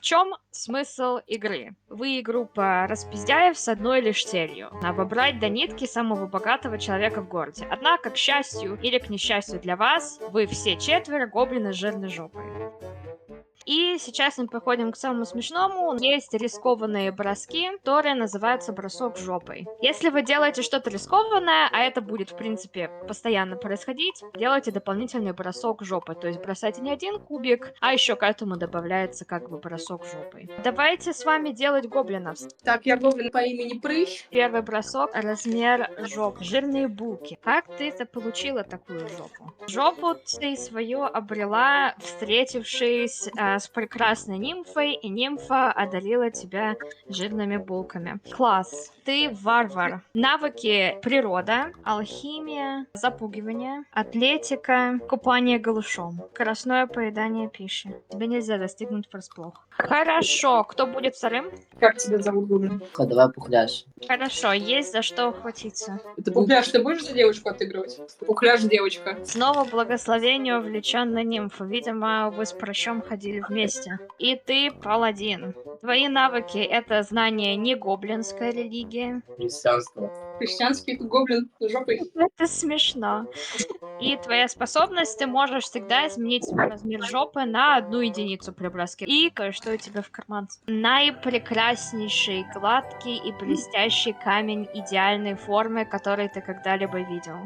чем смысл игры? Вы группа распиздяев с одной лишь целью — обобрать до нитки самого богатого человека в городе. Однако, к счастью или к несчастью для вас, вы все четверо гоблины с жирной жопой. И сейчас мы переходим к самому смешному. Есть рискованные броски, которые называются бросок жопой. Если вы делаете что-то рискованное, а это будет, в принципе, постоянно происходить, делайте дополнительный бросок жопой. То есть бросайте не один кубик, а еще к этому добавляется как бы бросок жопой. Давайте с вами делать гоблинов. Так, я гоблин по имени Прыщ. Первый бросок — размер жопы. Жирные булки. Как ты заполучила такую жопу? Жопу ты свою обрела, встретившись с прекрасной нимфой, и нимфа одарила тебя жирными булками. Класс. Ты варвар. Навыки: природа, алхимия, запугивание, атлетика, купание голышом, скоростное поедание пищи. Тебе нельзя достигнуть врасплох. Хорошо. Кто будет вторым? Как тебя зовут, гоблин? Ходовая пухляш. Хорошо, есть за что ухватиться. Это Пухляш, ты будешь за девочку отыгрывать? Пухляш девочка. Снова благословение увлечен на нимфу. Видимо, вы с прыщом ходили вместе. И ты паладин. Твои навыки — это знание не гоблинской религии. Христианство. Христианский гоблин с жопой. Это смешно. И твоя способность — ты можешь всегда изменить свой размер жопы на 1 единицу при броске. И кое-что у тебя в карман. Наипрекраснейший, гладкий и блестящий камень идеальной формы, который ты когда-либо видел.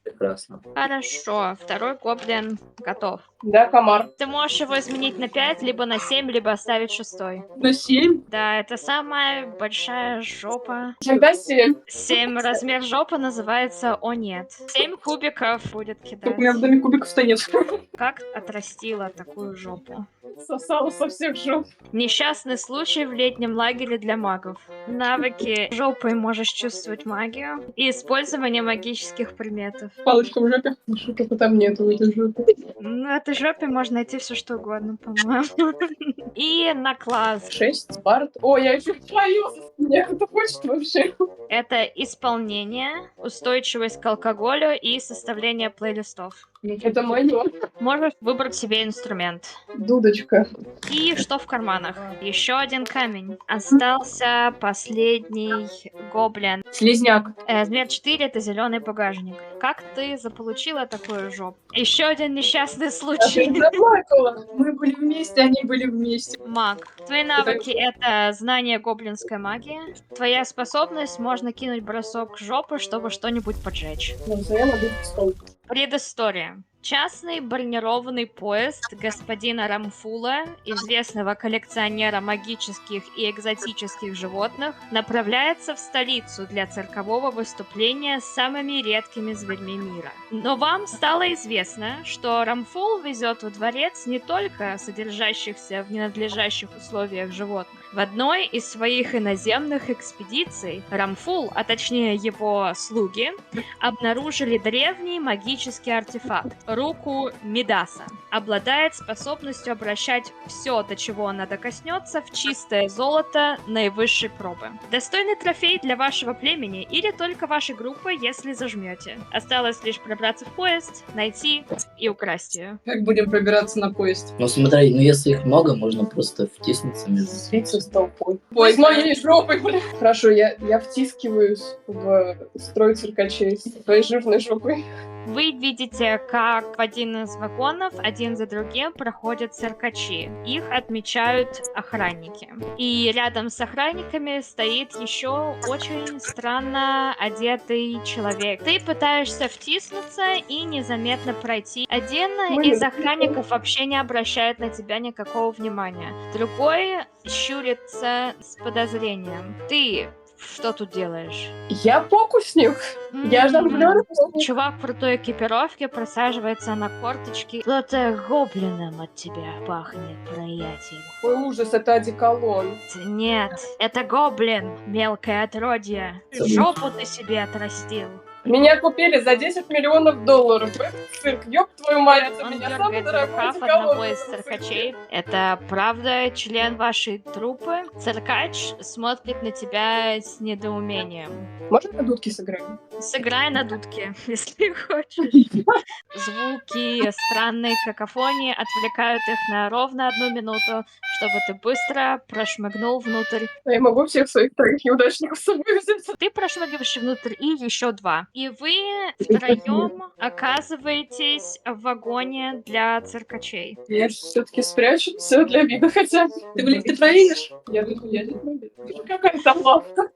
Прекрасно. Хорошо, второй гоблин готов. Да, комар. Ты можешь его изменить на 5, либо на 7, либо оставить 6. На 7? Да, это самая большая жопа. Тогда 7. 7 размер жопы называется «О нет». 7 кубиков будет Только у меня в кидать. доме кубиков-то нет. Как отрастила такую жопу? Сосала со всех жоп. Несчастный случай в летнем лагере для магов. Навыки: жопой можешь чувствовать магию и использование магических предметов. Палочка в жопе. Что-то там нету в этой жопе. Ну, в этой жопе можно найти все что угодно, по-моему. И на класс. 6. Спарт. О, я еще боюсь. Мне это хочет вообще. Это исполнение, устойчивость к алкоголю и составление плейлистов. Это мое. Можешь выбрать себе инструмент. Дудочка. И что в карманах? Еще один камень. Остался последний гоблин. Слизняк. Размер 4 — это зеленый багажник. Как ты заполучила такую жопу? Еще один несчастный случай. Заплакала. Мы были вместе, они были вместе. Маг. Твои навыки — это знание гоблинской магии. Твоя способность — можно кинуть бросок жопы, чтобы что-нибудь поджечь. Предыстория. Частный бронированный поезд господина Рамфула, известного коллекционера магических и экзотических животных, направляется в столицу для циркового выступления с самыми редкими зверьми мира. Но вам стало известно, что Рамфул везет во дворец не только содержащихся в ненадлежащих условиях животных. В одной из своих иноземных экспедиций Рамфул, а точнее его слуги, обнаружили древний магический артефакт — руку Мидаса. Обладает способностью обращать все, до чего она докоснется, в чистое золото наивысшей пробы. Достойный трофей для вашего племени или только вашей группы, если зажмете. Осталось лишь пробраться в поезд, найти и украсть ее. Как будем пробираться на поезд? Ну смотри, если их много, можно просто втиснуться между. Слиться с толпой. Ой, с моей жопой, блин. Хорошо, я втискиваюсь в строй циркачей с твоей жирной жопой. Вы видите, как в один из вагонов один за другим проходят циркачи. Их отмечают охранники. И рядом с охранниками стоит еще очень странно одетый человек. Ты пытаешься втиснуться и незаметно пройти. Один из охранников вообще не обращает на тебя никакого внимания. Другой щурится с подозрением. Ты что тут делаешь? Я фокусник. Я жонглёр. Чувак в крутой экипировке просаживается на корточки. Кто-то гоблином от тебя пахнет, приятель. Ой, ужас, это одеколон. Нет, это гоблин, мелкое отродье. Жопу ты себе отрастил. Меня купили за 10 миллионов долларов. В этот цирк, ёб твою мать, это Он меня самый дергает за дорогой рукав одеколон. одного из циркачей. Это правда член вашей труппы? Циркач смотрит на тебя с недоумением. Можно на дудки сыграем? Сыграй на дудке, если хочешь. Звуки странной какофонии отвлекают их на ровно 1 минуту, чтобы ты быстро прошмыгнул внутрь. А я могу всех своих троих неудачников с собой взять? Ты прошмыгиваешь внутрь и еще 2. И вы втроем оказываетесь в вагоне для циркачей. Я все-таки спрячусь для вида хотя бы. Ты проверишь? Я не проверю. Какая там лавка?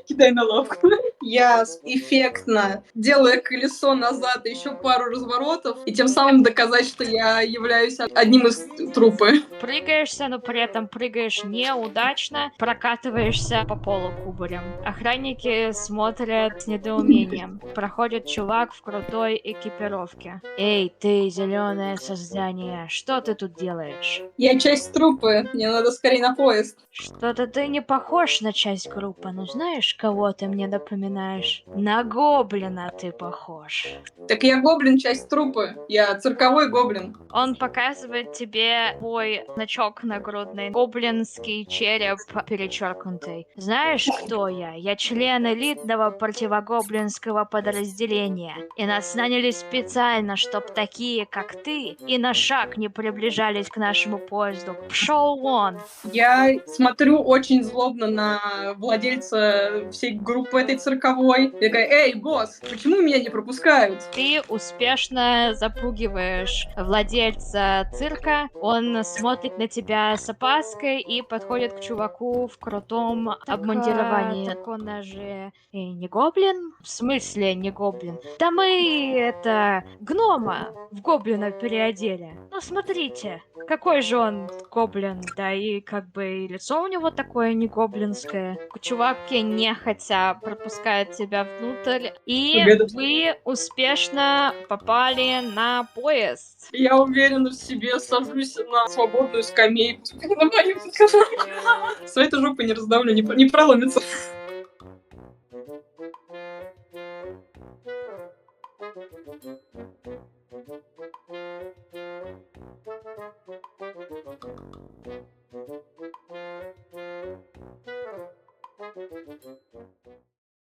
Кидай на лавку. Я эффектно делаю колесо назад, еще пару разворотов, и тем самым доказать, что я являюсь одним из трупы. Прыгаешься, но при этом прыгаешь неудачно, прокатываешься по полу кубарем. Охранники смотрят с недоумением. Проходит чувак в крутой экипировке. Эй, ты, зеленое создание, что ты тут делаешь? Я часть трупы, мне надо скорее на поезд. Что-то ты не похож на часть группы, но знаешь, кого ты мне напоминаешь? На гоблина ты похож. Так я гоблин, часть трупы. Я цирковой гоблин. Он показывает тебе свой значок нагрудный. Гоблинский череп перечеркнутый. Знаешь, кто я? Я член элитного противогоблинского подразделения. И нас наняли специально, чтоб такие, как ты, и на шаг не приближались к нашему поезду. Пшел вон! Я смотрю очень злобно на владельца всей группы этой цирковой. Я такая, эй, босс, почему меня не пропускают? Ты успешно запугиваешь владельца цирка. Он смотрит на тебя с опаской и подходит к чуваку в крутом обмундировании. Так он же не гоблин? В смысле не гоблин? Да мы это гнома в гоблина переодели. Ну смотрите, какой же он гоблин, да и как бы и лицо у него такое не гоблинское. Чувак нехотя пропускает тебя внутрь, и Победа. вы успешно попали на поезд. Я уверена в себе, сажусь на свободную скамейку. На мою. Своей жопы не раздавлю, не проломится.